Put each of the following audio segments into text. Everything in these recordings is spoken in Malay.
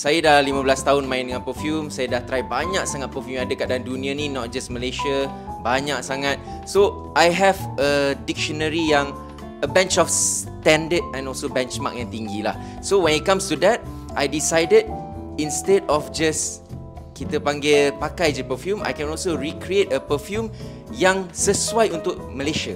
Saya dah 15 tahun main dengan perfume. Saya dah try banyak sangat perfume yang ada kat dalam dunia ni, not just Malaysia, banyak sangat. So I have a dictionary yang a bench of standard and also benchmark yang tinggi lah. So when it comes to that, I decided instead of just kita panggil pakai je perfume, I can also recreate a perfume yang sesuai untuk Malaysia.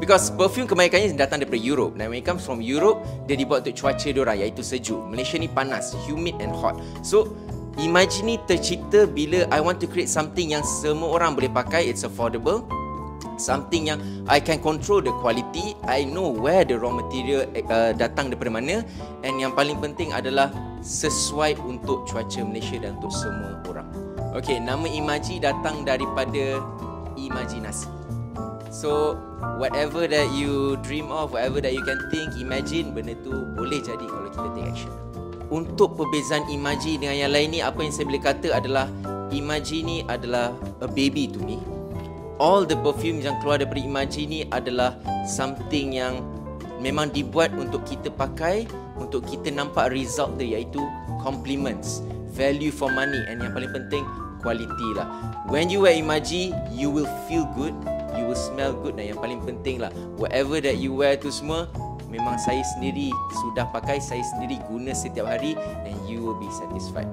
Because perfume kebanyakannya datang daripada Europe, dan when it comes from Europe, dia dibuat untuk cuaca diorang, iaitu sejuk. Malaysia ni panas, humid and hot. So imagine ni tercipta bila I want to create something yang semua orang boleh pakai, it's affordable, something yang I can control the quality, I know where the raw material datang daripada mana, and yang paling penting adalah sesuai untuk cuaca Malaysia dan untuk semua orang. Okay, nama Imaji datang daripada imajinasi. So whatever that you dream of, whatever that you can think, imagine, benda tu boleh jadi kalau kita take action. Untuk perbezaan Imaji dengan yang lain ni, apa yang saya boleh kata adalah Imaji ni adalah a baby to me. All the perfume yang keluar daripada Imaji ni adalah something yang memang dibuat untuk kita pakai, untuk kita nampak result dia, iaitu compliments, value for money, and yang paling penting quality lah. When you wear Imaji, you will feel good, you will smell good, dan yang paling penting lah, whatever that you wear tu semua memang saya sendiri sudah pakai, saya sendiri guna setiap hari, and you will be satisfied.